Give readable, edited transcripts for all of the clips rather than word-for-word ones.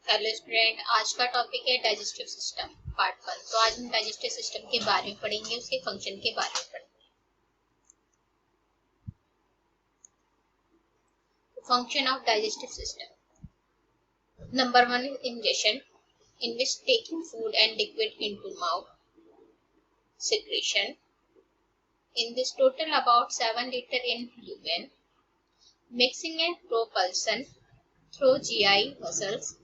Hello student, आज का topic है डाइजेस्टिव सिस्टम पार्ट 1। तो आज हम डाइजेस्टिव सिस्टम के बारे में पढ़ेंगे, उसके फंक्शन के बारे में पढ़ेंगे। Function of digestive system. Number 1 is ingestion, in which taking food and liquid into mouth. Secretion, in this total about 7 liter in urine. Mixing and propulsion through GI muscles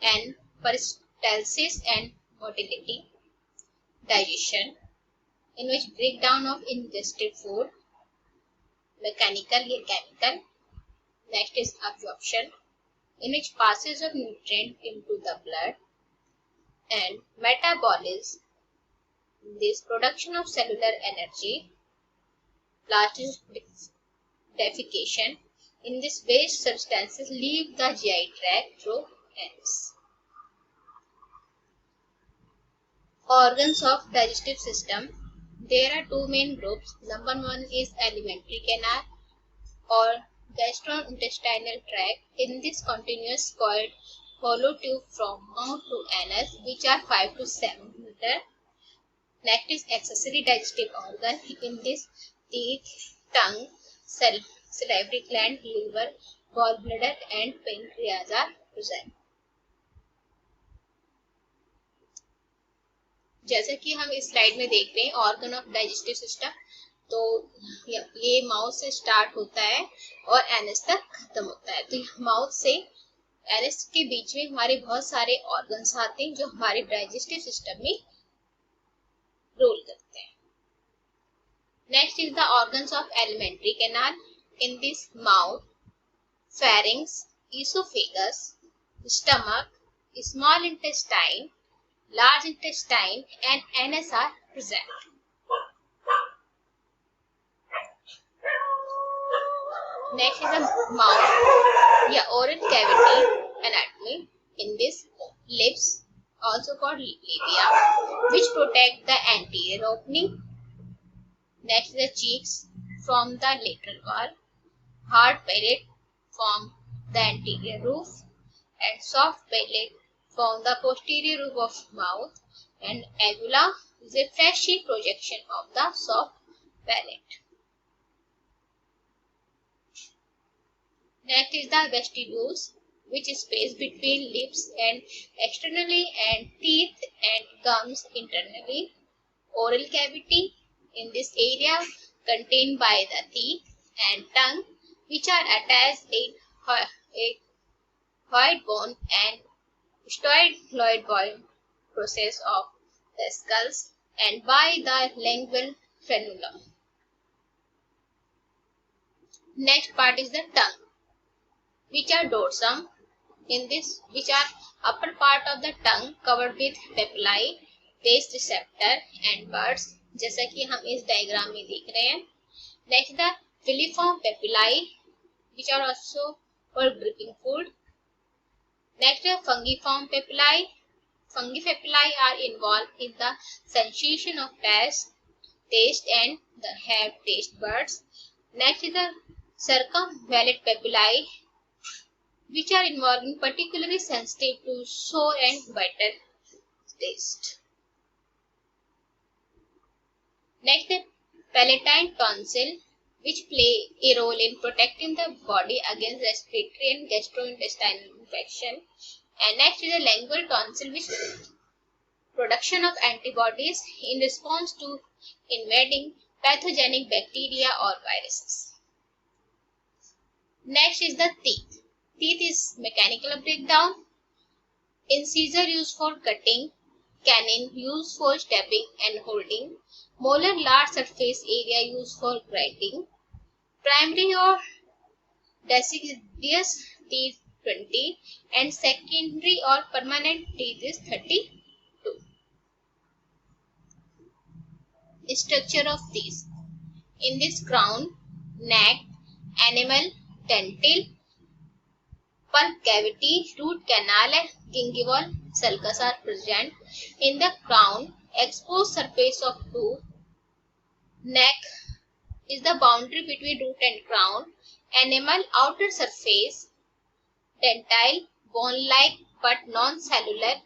and peristalsis and motility. Digestion, in which breakdown of ingested food, mechanical या chemical. Next is absorption, in which passage of nutrient into the blood, and metabolism, this production of cellular energy. Last is defecation, in this waste substances leave the GI tract through anus. Organs of digestive system. There are two main groups. Number 1 is alimentary canal or gastrointestinal tract. In this continuous coiled hollow tube from mouth to anus, which are 5 to 7 meter. Next is accessory digestive organ. In this, teeth, tongue, salivary gland, liver, gallbladder and pancreas are present. जैसे कि हम इस slide में देख रहे हैं organ of digestive system, तो ये माउथ से स्टार्ट होता है और एनएस तक खत्म होता है। तो माउथ से एनएस के बीच में हमारे बहुत सारे ऑर्गन्स आते हैं जो हमारे डाइजेस्टिव सिस्टम में रोल करते हैं। Next is the organs of alimentary canal. In this mouth, pharynx, oesophagus, stomach, small intestine, large intestine and anus are present. Next is the mouth, oral cavity anatomy. In this, lips, also called labia, which protect the anterior opening. Next is the cheeks from the lateral wall, hard palate from the anterior roof, and soft palate from the posterior roof of mouth, and uvula is a fleshy projection of the soft palate. Next is the vestibules, which is space between lips and externally and teeth and gums internally. Oral cavity, in this area contained by the teeth and tongue, which are attached in a hyoid bone and osteoid bone process of the skulls and by the lingual frenulum. Next part is the tongue, which are dorsum. In this, which are upper part of the tongue covered with papillae, taste receptor and buds, जैसा कि हम इस diagram में देख रहे हैं. Next the filiform papillae, which are also for gripping food. Next, fungiform papillae. Fungi papillae are involved in the sensation of taste and have taste buds. Next is the circumvallate papillae, which are involved in particularly sensitive to sour and bitter taste. Next, the palatine tonsil, which play a role in protecting the body against respiratory and gastrointestinal infection. And next is the lingual tonsil, which production of antibodies in response to invading pathogenic bacteria or viruses. Next is the teeth. Teeth is mechanical breakdown. Incisor used for cutting, canine used for stabbing and holding, molar large surface area used for grinding, primary or deciduous teeth 20 and secondary or permanent teeth is 32. Structure of these. In this crown, neck, animal, dental, pulp cavity, root canal and gingival sulcus are present. In the crown, exposed surface of tooth, neck is the boundary between root and crown, animal outer surface, dental, bone-like but non-cellular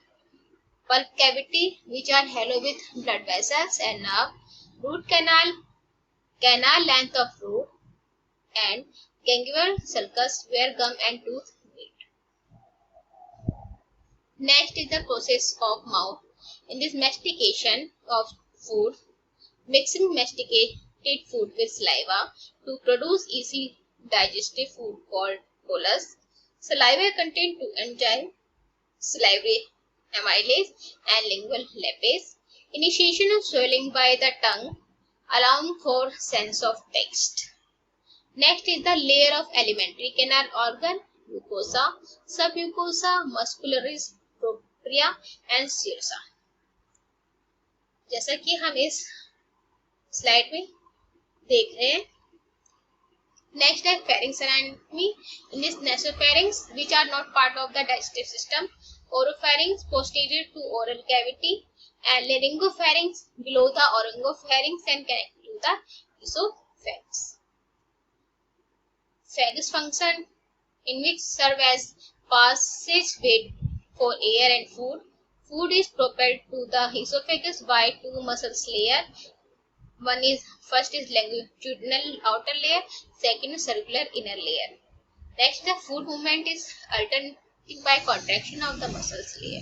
pulp cavity, which are hollow with blood vessels and nerve, root canal, canal length of root, and ganglion sulcus where gum and tooth meet. Next is the process of mouth. In this mastication of food, mixing masticated food with saliva to produce easy digestive food called bolus. Saliva contains two enzymes, salivary amylase and lingual lipase. Initiation of swallowing by the tongue, allowing for sense of taste. Next is the layer of alimentary canal organ, mucosa, submucosa, muscularis propria and sersa. जैसा कि हम इस slide में देख रहे हैं. Next is pharynx anatomy. In this nasopharynx, which are not part of the digestive system, oropharynx posterior to oral cavity, and laryngopharynx below the oropharynx and connected to the esophagus. Phagus function, in which serve as passageway for air and food. Food is propelled to the esophagus by two muscles layer. First is longitudinal outer layer, second is circular inner layer. Next, the food movement is alternated by contraction of the muscles layer.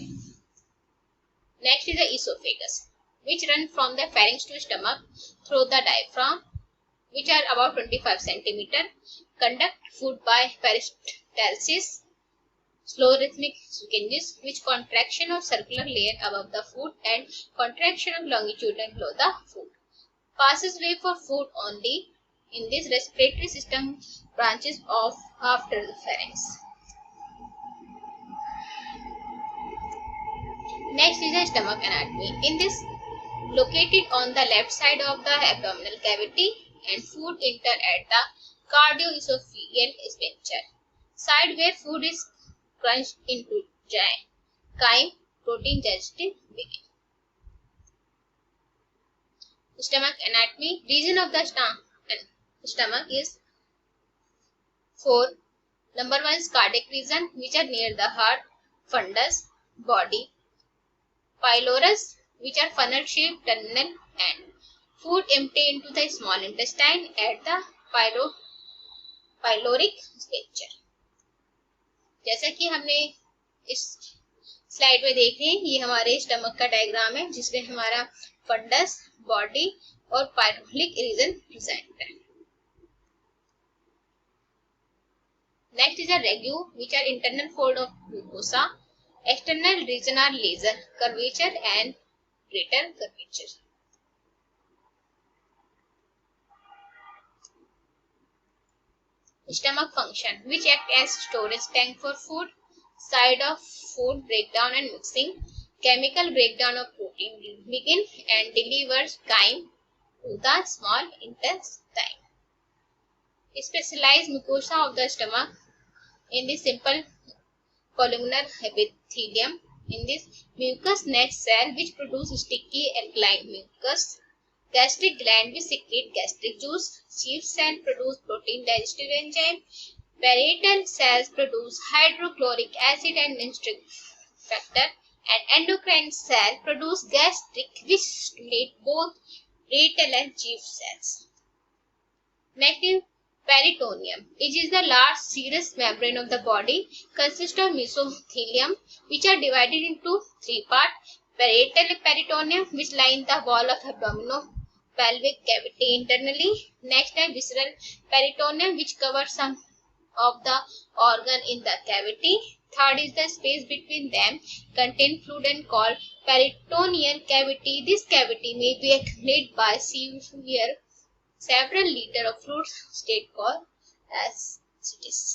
Next is the esophagus, which run from the pharynx to stomach through the diaphragm, which are about 25 cm, conduct food by peristalsis, slow rhythmic squeezes, which contraction of circular layer above the food and contraction of longitudinal below the food. Passes way for food only. In this, respiratory system branches off after the pharynx. Next is the stomach anatomy. In this, located on the left side of the abdominal cavity, and food enter at the cardioesophageal sphincter, side where food is crunched into chyme, protein digestion begin. Stomach anatomy. Region of the stomach is 4. Number 1 is cardiac region, which are near the heart, fundus, body, pylorus, which are funnel shaped tunnel, and food empty into the small intestine at the pyloric sphincter. जैसा कि हमने इस slide में देख रहे हैं, ये हमारे स्टमक का डायग्राम है जिसमें हमारा फंडस, बॉडी और पायलोरिक रीजन प्रेजेंट है. Next is a regu, which are internal fold of mucosa. External region are laser curvature and greater curvature. Stomach function, which act as storage tank for food, side of food breakdown and mixing, chemical breakdown of protein begin and delivers chyme to the small intestine. Specialized mucosa of the stomach. In this simple columnar epithelium, in this mucous net cell which produce sticky alkaline mucus, gastric gland which secrete gastric juice, chief cell produce protein digestive enzyme, parietal cells produce hydrochloric acid and gastric factor, and endocrine cell produce gastric which stimulate both parietal and chief cells. Next is peritoneum. It is the large serous membrane of the body, consists of mesothelium, which are divided into 3 parts. Parietal peritoneum, which line the wall of abdominopelvic cavity internally. Next is visceral peritoneum, which covers some of the organ in the cavity. Third is the space between them, contain fluid and called peritoneal cavity. This cavity may be accompanied by several liters of fluid state called ascites.